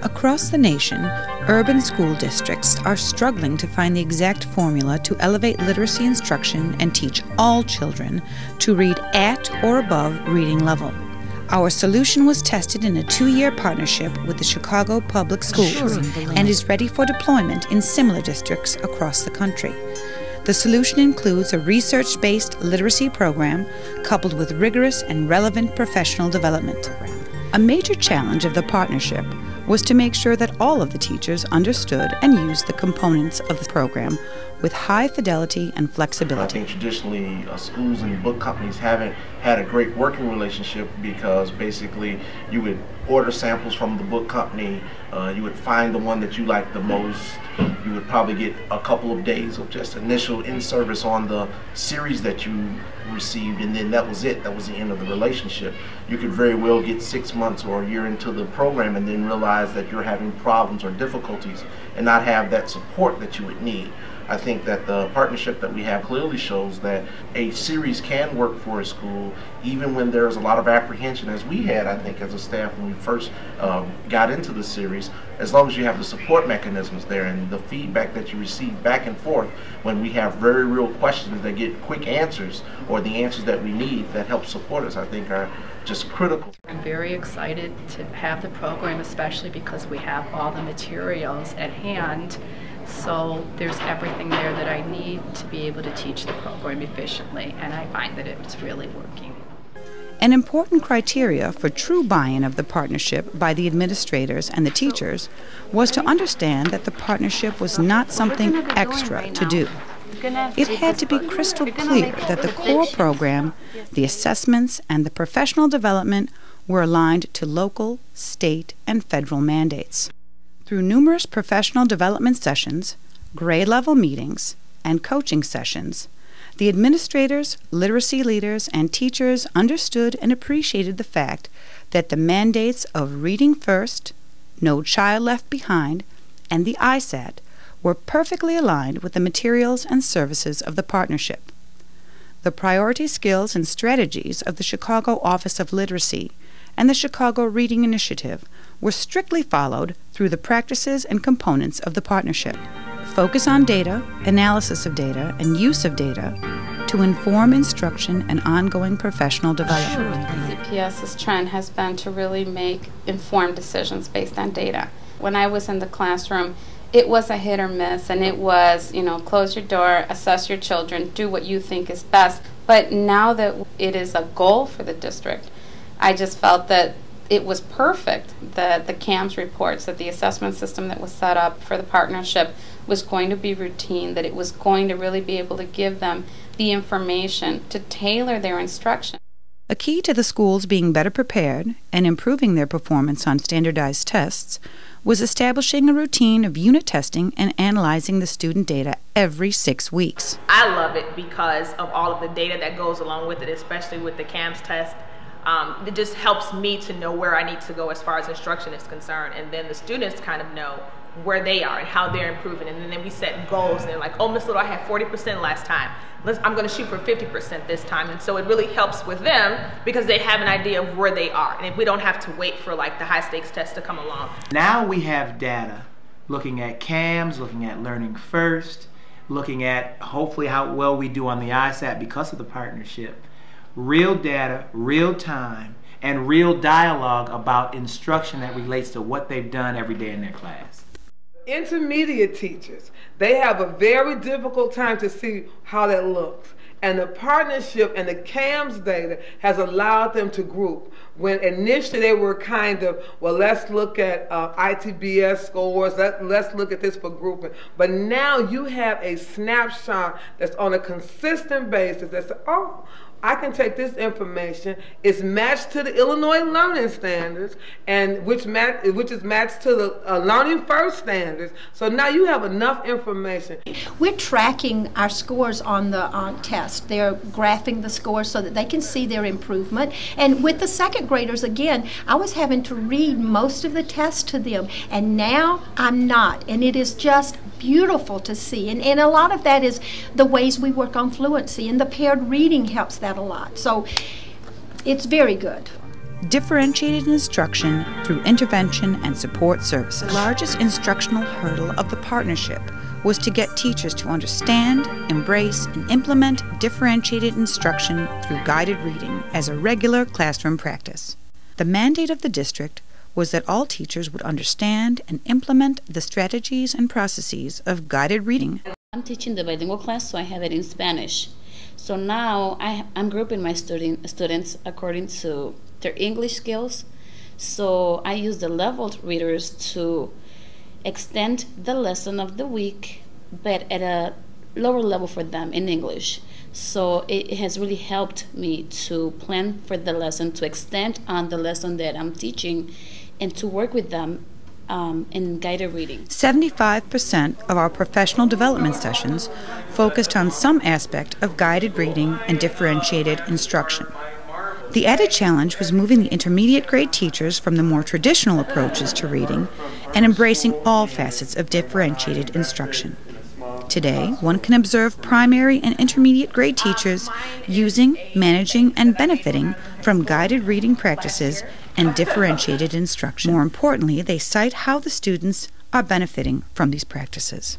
Across the nation, urban school districts are struggling to find the exact formula to elevate literacy instruction and teach all children to read at or above reading level. Our solution was tested in a 2-year partnership with the Chicago Public Schools and is ready for deployment in similar districts across the country. The solution includes a research-based literacy program coupled with rigorous and relevant professional development. A major challenge of the partnership was to make sure that all of the teachers understood and used the components of the program with high fidelity and flexibility. I think traditionally schools and book companies haven't had a great working relationship because basically you would order samples from the book company, you would find the one that you like the most, you would probably get a couple of days of just initial in-service on the series that you received, and then that was it. That was the end of the relationship. You could very well get 6 months or a year into the program and then realize that you're having problems or difficulties and not have that support that you would need. I think that the partnership that we have clearly shows that a series can work for a school even when there's a lot of apprehension, as we had, I think, as a staff when we first got into the series, as long as you have the support mechanisms there and the feedback that you receive back and forth when we have very real questions that get quick answers or the answers that we need that help support us, I think are just critical. I'm very excited to have the program, especially because we have all the materials at hand. So there's everything there that I need to be able to teach the program efficiently, and I find that it's really working. An important criteria for true buy-in of the partnership by the administrators and the teachers was to understand that the partnership was not something extra to do. It had to be crystal clear that the core program, the assessments, and the professional development were aligned to local, state, and federal mandates. Through numerous professional development sessions, grade-level meetings, and coaching sessions, the administrators, literacy leaders, and teachers understood and appreciated the fact that the mandates of Reading First, No Child Left Behind, and the ISAT were perfectly aligned with the materials and services of the partnership. The priority skills and strategies of the Chicago Office of Literacy and the Chicago Reading Initiative were strictly followed through the practices and components of the partnership. Focus on data, analysis of data, and use of data to inform instruction and ongoing professional development. CPS's trend has been to really make informed decisions based on data. When I was in the classroom, it was a hit or miss, and it was, close your door, assess your children, do what you think is best. But now that it is a goal for the district, I just felt that it was perfect that the CAMS reports, that the assessment system that was set up for the partnership was going to be routine, that it was going to really be able to give them the information to tailor their instruction. A key to the schools being better prepared and improving their performance on standardized tests was establishing a routine of unit testing and analyzing the student data every 6 weeks. I love it because of all of the data that goes along with it, especially with the CAMS test. It just helps me to know where I need to go as far as instruction is concerned, and then the students kind of know where they are and how they're improving, and then we set goals and they're like, oh, Miss Little, I had 40% last time. I'm going to shoot for 50% this time, and so it really helps with them because they have an idea of where they are, and if we don't have to wait for like the high stakes test to come along. Now we have data looking at CAMS, looking at Learning First, looking at hopefully how well we do on the ISAT because of the partnership. Real data, real time, and real dialogue about instruction that relates to what they've done every day in their class. Intermediate teachers, they have a very difficult time to see how that looks. And the partnership and the CAMS data has allowed them to group. When initially they were kind of, well, let's look at ITBS scores, let's look at this for grouping. But now you have a snapshot that's on a consistent basis that says, oh, I can take this information, it's matched to the Illinois Learning Standards, and which is matched to the Learning First Standards. So now you have enough information. We're tracking our scores on the test. They're graphing the scores so that they can see their improvement. And with the second graders, again, I was having to read most of the test to them, and now I'm not. And it is just beautiful to see. And a lot of that is the ways we work on fluency, and the paired reading helps that a lot. So it's very good. differentiated instruction through intervention and support services. The largest instructional hurdle of the partnership was to get teachers to understand, embrace, and implement differentiated instruction through guided reading as a regular classroom practice. The mandate of the district was that all teachers would understand and implement the strategies and processes of guided reading. I'm teaching the bilingual class, so I have it in Spanish. So now I'm grouping my students according to their English skills. So I use the leveled readers to extend the lesson of the week, but at a lower level for them in English. So it has really helped me to plan for the lesson, to extend on the lesson that I'm teaching, and to work with them in guided reading. 75% of our professional development sessions focused on some aspect of guided reading and differentiated instruction. The added challenge was moving the intermediate grade teachers from the more traditional approaches to reading and embracing all facets of differentiated instruction. Today, one can observe primary and intermediate grade teachers using, managing, and benefiting from guided reading practices and differentiated instruction. More importantly, they cite how the students are benefiting from these practices.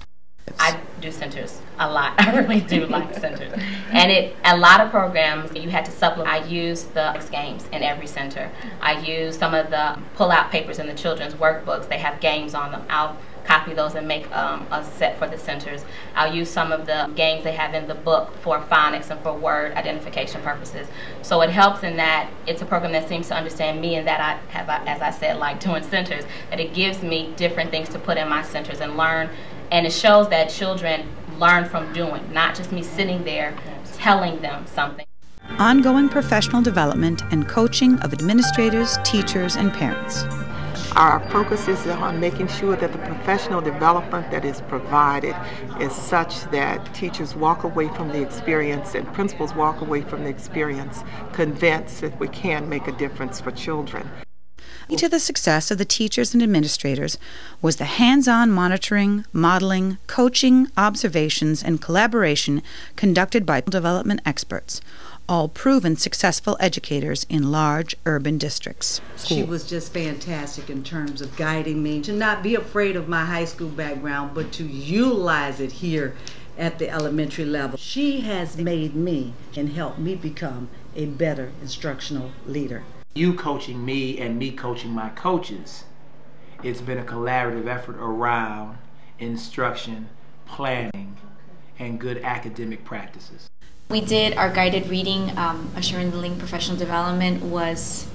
I do centers a lot. I really do like centers. And a lot of programs, you had to supplement. I use the games in every center. I use some of the pull-out papers in the children's workbooks. They have games on them. I'll copy those and make a set for the centers. I'll use some of the games they have in the book for phonics and for word identification purposes. So it helps in that it's a program that seems to understand me, and that I have, as I said, like doing centers, that it gives me different things to put in my centers and learn. And it shows that children learn from doing, not just me sitting there telling them something. Ongoing professional development and coaching of administrators, teachers, and parents. Our focus is on making sure that the professional development that is provided is such that teachers walk away from the experience and principals walk away from the experience convinced that we can make a difference for children. Key to the success of the teachers and administrators was the hands-on monitoring, modeling, coaching, observations, and collaboration conducted by development experts, all proven successful educators in large urban districts. She was just fantastic in terms of guiding me to not be afraid of my high school background, but to utilize it here at the elementary level. She has made me and helped me become a better instructional leader. You coaching me and me coaching my coaches, it's been a collaborative effort around instruction, planning, and good academic practices. We did our guided reading, Assuring the Link Professional Development was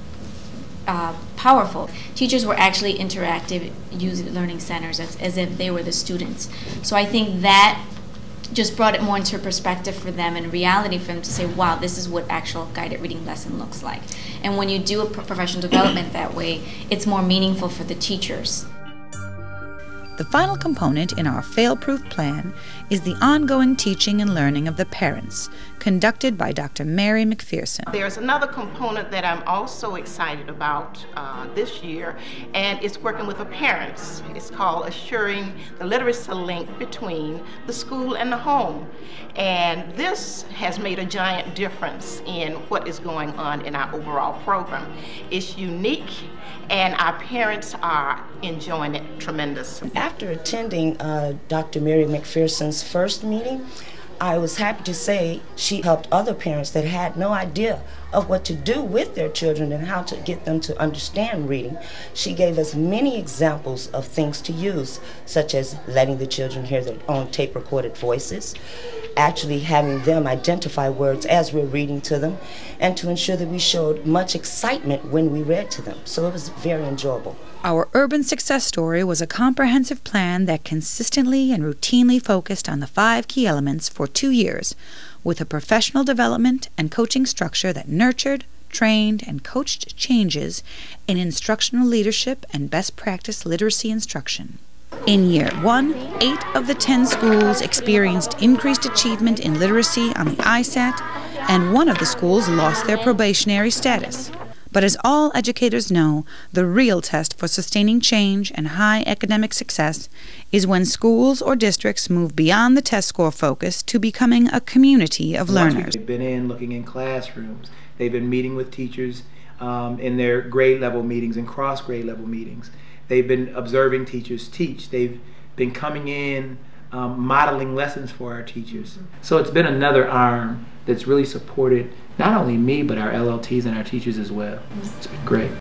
powerful. Teachers were actually interactive, using learning centers as if they were the students. So I think that just brought it more into perspective for them and reality for them to say, wow, this is what actual guided reading lesson looks like. And when you do a professional development that way, it's more meaningful for the teachers. The final component in our fail-proof plan is the ongoing teaching and learning of the parents, conducted by Dr. Mary McPherson. There's another component that I'm also excited about this year, and it's working with the parents. It's called Assuring the Literacy Link Between the School and the Home. And this has made a giant difference in what is going on in our overall program. It's unique, and our parents are enjoying it tremendously. After attending Dr. Mary McPherson's first meeting, I was happy to say she helped other parents that had no idea of what to do with their children and how to get them to understand reading. She gave us many examples of things to use, such as letting the children hear their own tape-recorded voices, actually having them identify words as we're reading to them, and to ensure that we showed much excitement when we read to them. So it was very enjoyable. Our urban success story was a comprehensive plan that consistently and routinely focused on the 5 key elements for 2 years, with a professional development and coaching structure that nurtured, trained, and coached changes in instructional leadership and best practice literacy instruction. In year 1, 8 of the 10 schools experienced increased achievement in literacy on the ISAT, and 1 of the schools lost their probationary status. But as all educators know, the real test for sustaining change and high academic success is when schools or districts move beyond the test score focus to becoming a community of learners. They've been looking in classrooms. They've been meeting with teachers in their grade level meetings and cross grade level meetings. They've been observing teachers teach. They've been coming in, modeling lessons for our teachers. So it's been another arm that's really supported not only me, but our LLTs and our teachers as well. It's been great.